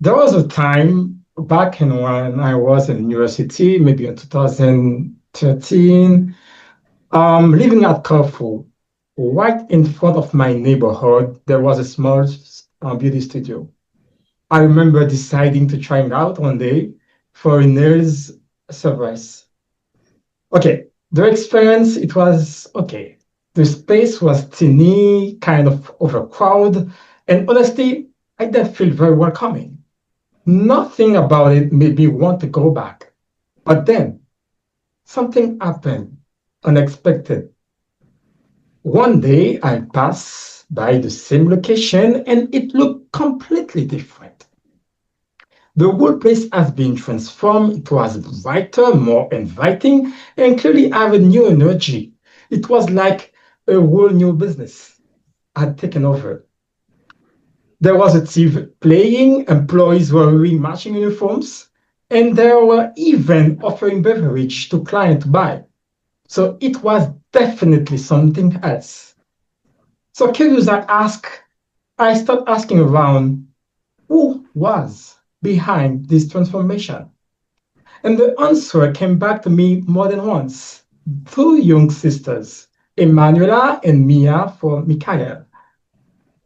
There was a time back in when I was in university, maybe in 2013, living at Carrefour. Right in front of my neighborhood, there was a small beauty studio. I remember deciding to try it out one day for a nails service. Okay, the experience, it was okay. The space was teeny, kind of overcrowded, and honestly, I didn't feel very welcoming. Nothing about it made me want to go back. But then something happened, unexpected. One day I passed by the same location and it looked completely different. The whole place has been transformed. It was brighter, more inviting, and clearly have a new energy. It was like a whole new business had taken over. There was a TV playing, employees were wearing matching uniforms, and there were even offering beverage to clients to buy. So it was definitely something else. So curious, I started asking around who was behind this transformation. And the answer came back to me more than once. Two young sisters, Emanuela and Mia for Michael.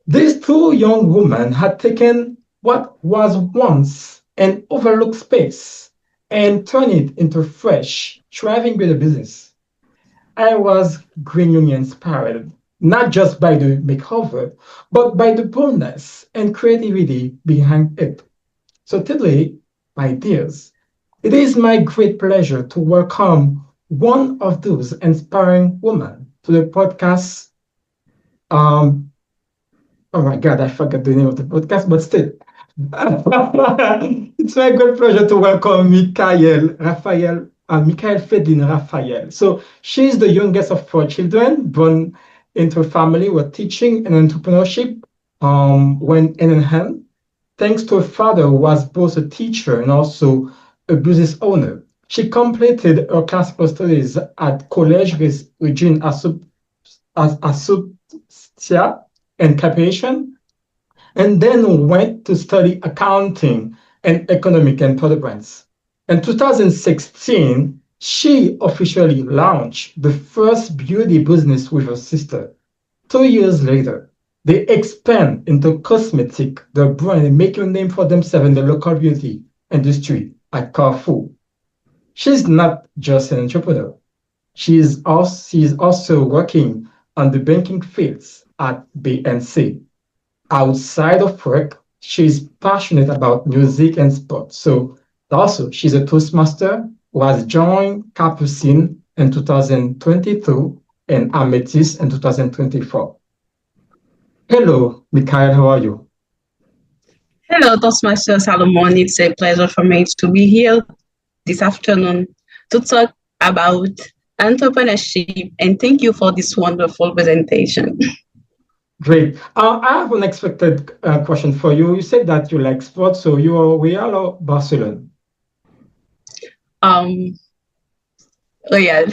These two young women had taken what was once an overlooked space and turned it into fresh, thriving beauty business. I was genuinely inspired, not just by the makeover, but by the boldness and creativity behind it. So today, my dears, it is my great pleasure to welcome one of those inspiring women to the podcast. Um, oh my God, I forgot the name of the podcast, but still, it's my great pleasure to welcome Michaelle Fedeline Raphael. So she's the youngest of four children born into a family with teaching and entrepreneurship went hand in hand. Thanks to her father who was both a teacher and also a business owner. She completed her classical studies at Collège Regine Assumptia and Capitation, and then went to study accounting and economic and product brands. In 2016, she officially launched the first beauty business with her sister. 2 years later, they expand into cosmetic, the brand, and make a name for themselves in the local beauty industry at Carrefour. She's not just an entrepreneur. She is also working on the banking fields at BNC. Outside of work, she's passionate about music and sports. So also, she's a Toastmaster who has joined Capucine in 2022 and Amethyst in 2024. Hello, Mikhail, how are you? Hello, Toastmaster Salomon. It's a pleasure for me to be here this afternoon to talk about entrepreneurship, and thank you for this wonderful presentation. Great. I have an unexpected question for you. You said that you like sports, so you are Real or Barcelona? Um, Real.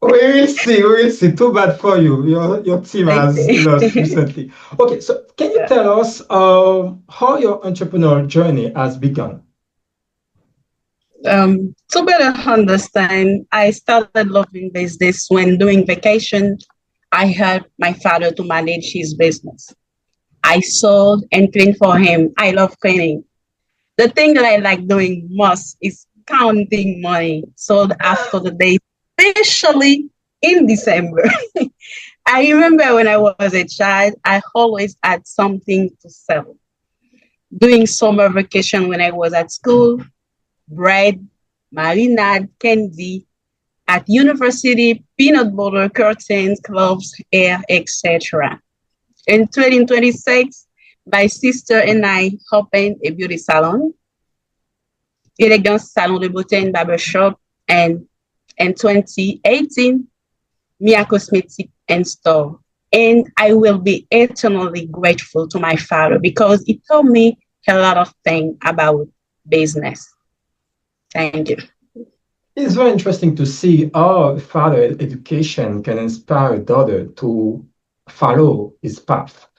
We will see. We will see. Too bad for you. Your team has lost recently. Okay, so can you tell us how your entrepreneurial journey has begun? To better understand, I started loving business when during vacation, I helped my father to manage his business. I sold and cleaned for him. I love cleaning. The thing that I like doing most is counting money sold after the day, especially in December. I remember when I was a child, I always had something to sell. During summer vacation when I was at school, bread, marinade, candy, at university, peanut butter, curtains, gloves, hair, etc. In 2026, my sister and I opened a beauty salon, Elegance Salon de Beauté and Barbershop, and in 2018, Mia Cosmetics and Store. And I will be eternally grateful to my father because he told me a lot of things about business. Thank you. It's very interesting to see how father education can inspire a daughter to follow his path.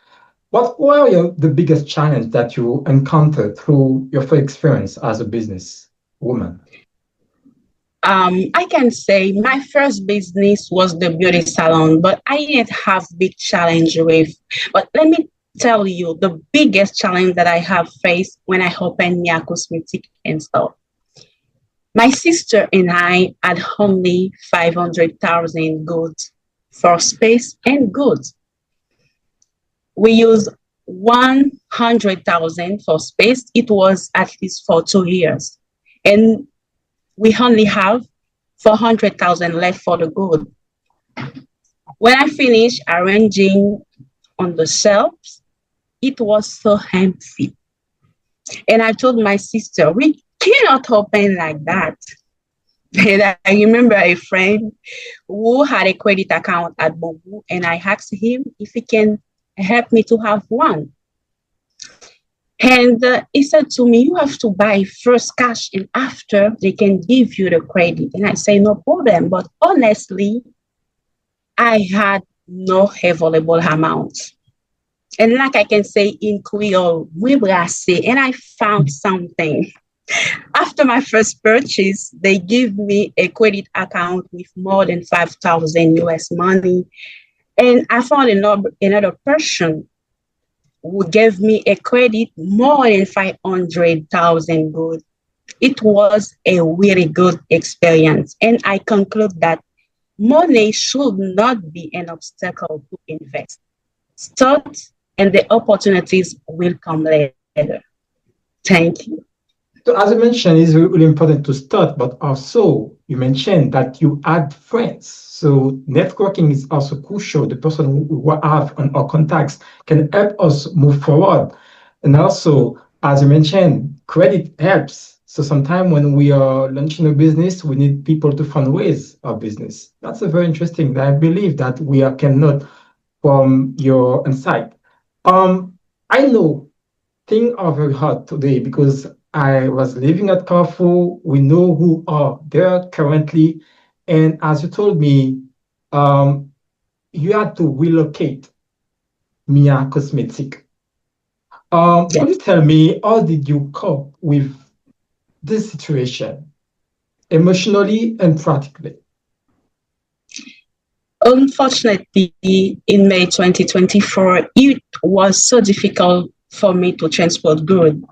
What were the biggest challenge that you encountered through your first experience as a business woman? I can say my first business was the beauty salon, but I didn't have big challenge with. But let me tell you the biggest challenge that I have faced when I opened Mia Cosmetics and stuff. My sister and I had only 500,000 goods for space and goods. We use 100,000 for space. It was at least for 2 years. And we only have 400,000 left for the good. When I finished arranging on the shelves, it was so empty. And I told my sister, we cannot open like that. And I remember a friend who had a credit account at Bobu, and I asked him if he can help me to have one. And he said to me, you have to buy first cash and after they can give you the credit. And I say, no problem. But honestly, I had no available amount. And like I can say in Creole, we brasser, and I found something. After my first purchase, they give me a credit account with more than 5,000 US money. And I found another person who gave me a credit more than 500,000 good. It was a really good experience. And I conclude that money should not be an obstacle to invest. Start and the opportunities will come later. Thank you. So as I mentioned, it's really important to start, but also you mentioned that you add friends. So networking is also crucial. The person we have on our contacts can help us move forward. And also, as you mentioned, credit helps. So sometimes when we are launching a business, we need people to fundraise our business. That's a very interesting. I believe that we cannot from your insight. I know things are very hard today because I was living at Carrefour. We know who are there currently. And as you told me, um, you had to relocate Mia Cosmetic. Could you Yes. tell me how did you cope with this situation emotionally and practically? Unfortunately, in May 2024, it was so difficult for me to transport goods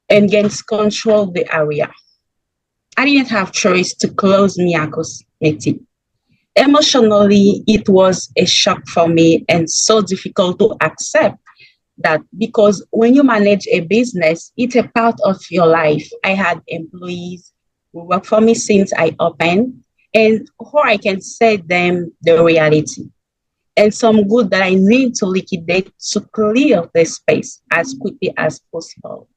and gain control of the area. I didn't have choice to close Mia Cosmetics. Emotionally, it was a shock for me and so difficult to accept that because when you manage a business, it's a part of your life. I had employees who work for me since I opened, and or I can say them the reality. And some good that I need to liquidate to clear the space as quickly as possible.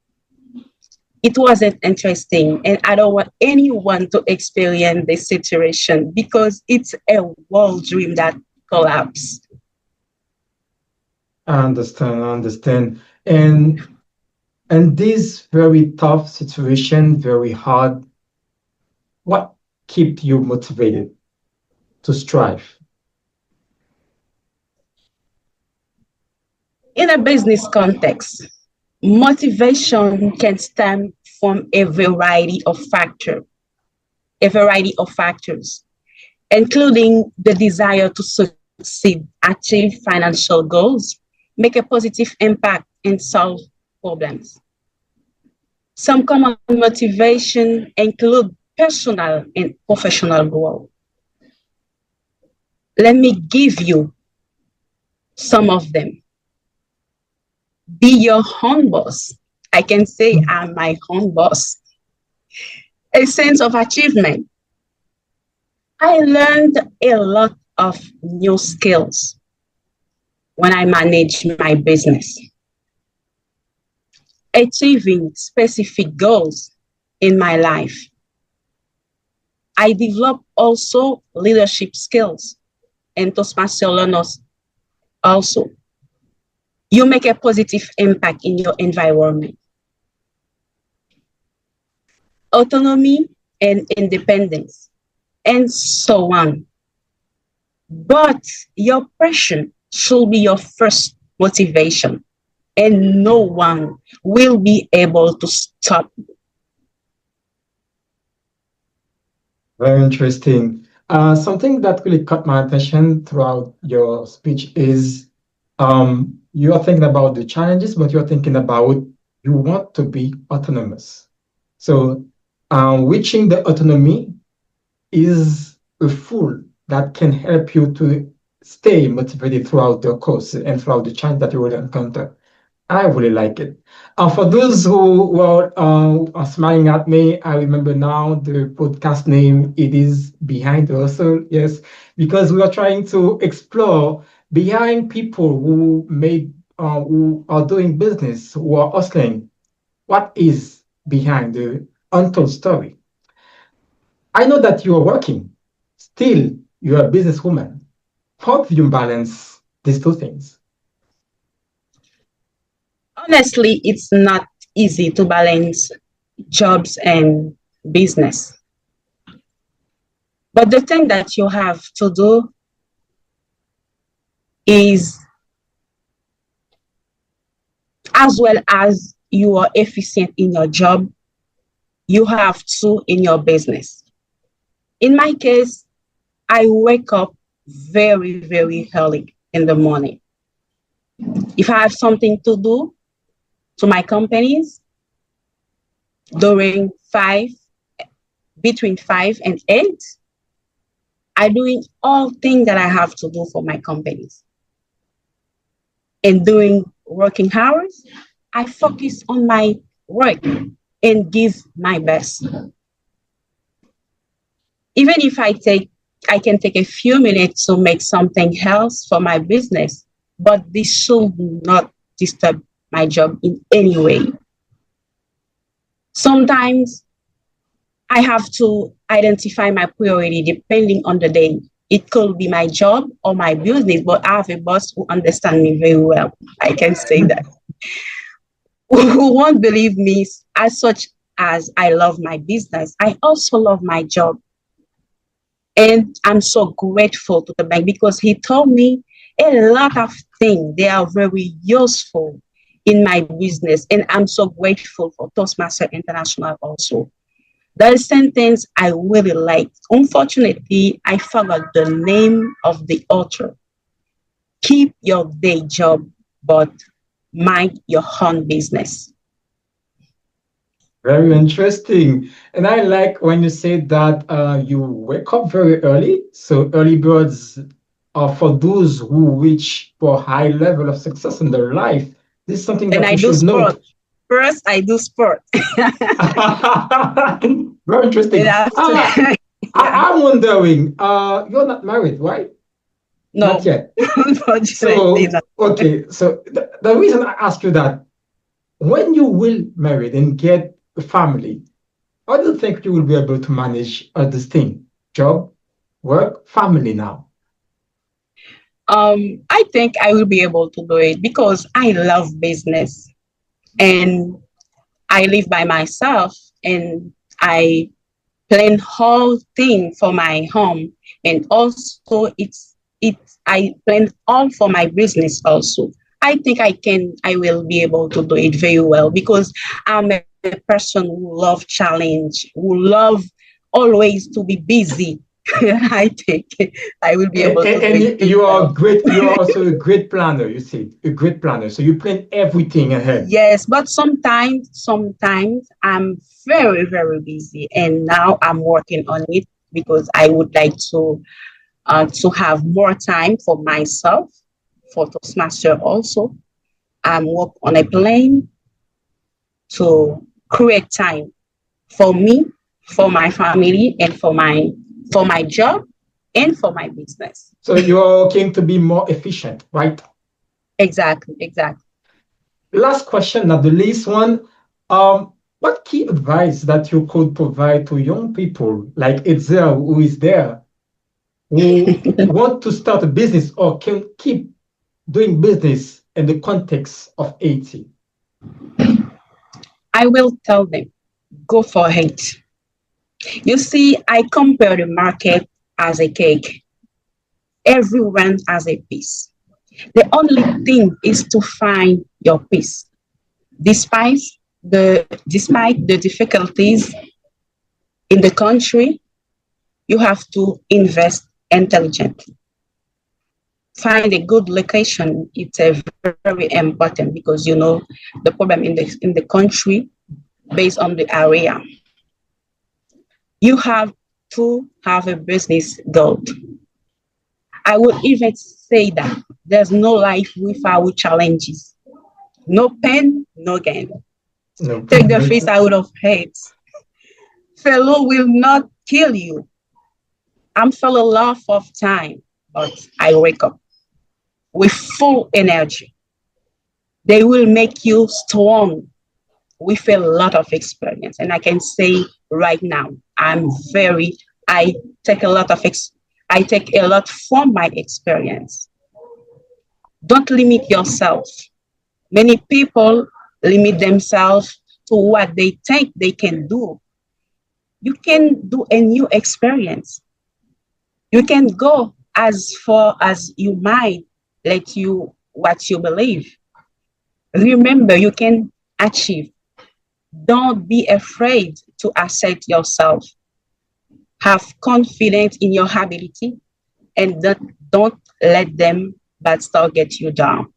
It wasn't interesting, and I don't want anyone to experience this situation because it's a world dream that collapsed. I understand, I understand. And this very tough situation, very hard, what keep you motivated to strive? In a business context, motivation can stem from a variety of factors, including the desire to succeed, achieve financial goals, make a positive impact, and solve problems. Some common motivation include personal and professional growth. Let me give you some of them. Be your own boss. I can say I'm my own boss. A sense of achievement. I learned a lot of new skills when I manage my business. Achieving specific goals in my life. I develop also leadership skills and Toastmaster learners also. You make a positive impact in your environment. Autonomy and independence, and so on. But your passion should be your first motivation, and no one will be able to stop me. Very interesting. Something that really caught my attention throughout your speech is you are thinking about the challenges, but you're thinking about you want to be autonomous. So, reaching the autonomy is a tool that can help you to stay motivated throughout the course and throughout the challenge that you will encounter. I really like it. For those who were are smiling at me, I remember now the podcast name. It is Behind the Hustle. Yes, because we are trying to explore behind people who are doing business, who are hustling. What is behind the untold story? I know that you are working. Still, you are a businesswoman. How do you balance these two things? Honestly, it's not easy to balance jobs and business. But the thing that you have to do is, as well as you are efficient in your job, you have to in your business. In my case, I wake up very, very early in the morning. If I have something to do to my companies during between 5 and 8, I'm doing all things that I have to do for my companies. And during working hours, I focus on my work and give my best. Even if I can take a few minutes to make something else for my business, but this should not disturb my job in any way. Sometimes I have to identify my priority depending on the day. It could be my job or my business, but I have a boss who understands me very well. I can say that. Who won't believe me as such as I love my business. I also love my job. And I'm so grateful to the bank because he told me a lot of things. They are very useful in my business. And I'm so grateful for Toastmaster International also. There are some things I really like. Unfortunately, I forgot the name of the author. Keep your day job, but mind your own business. Very interesting. And I like when you say that you wake up very early. So early birds are for those who reach for high level of success in their life. This is something And that I we do should sport. note. First, I do sport. Very And interesting. after, yeah, I'm wondering, you're not married, right? Not no, yet. unfortunately So, not. okay. So the reason I ask you that, when you will marry and get a family, how do you think you will be able to manage this thing? Job, work, family now. I think I will be able to do it because I love business and I live by myself and I plan whole thing for my home, and also I plan all for my business also. I think I will be able to do it very well because I'm a person who love challenge, who love always to be busy. I think I will be able to do And it very you are well. great. You are also a great planner. You see, a great planner. So you plan everything ahead. Yes, but sometimes I'm very, very busy, and now I'm working on it because I would like to have more time for myself, for Toastmaster also. I'm work on a plan to create time for me, for my family, and for my job and for my business. So you're looking to be more efficient, right? Exactly, exactly. Last question, not the least one. What key advice that you could provide to young people like Itzel, who is there, who want to start a business or can keep doing business in the context of 80? I will tell them, go for it. You see, I compare the market as a cake. Everyone has a piece. The only thing is to find your peace. Despite despite the difficulties in the country, you have to invest intelligently. Find a good location. It's a very important because you know the problem in the country based on the area. You have to have a business goal. I would even say that there's no life without challenges. No pain, no gain. No Take the problem. face out of hate. Fellow will not kill you. I'm full of love of time, but I wake up with full energy. They will make you strong with a lot of experience. And I can say right now, I take a lot of I take a lot from my experience. Don't limit yourself. Many people limit themselves to what they think they can do. You can do a new experience. You can go as far as you might let you what you believe. Remember, you can achieve. Don't be afraid to accept yourself. Have confidence in your ability and don't let them bad stuff get you down.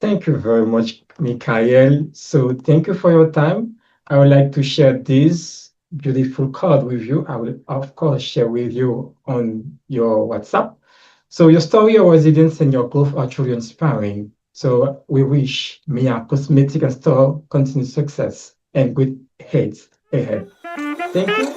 Thank you very much, Michael. So thank you for your time. I would like to share this beautiful card with you. I will, of course, share with you on your WhatsApp. So your story, your resilience, and your growth are truly inspiring. So we wish Mia Cosmetic and Store continued success and good heads ahead. Thank you.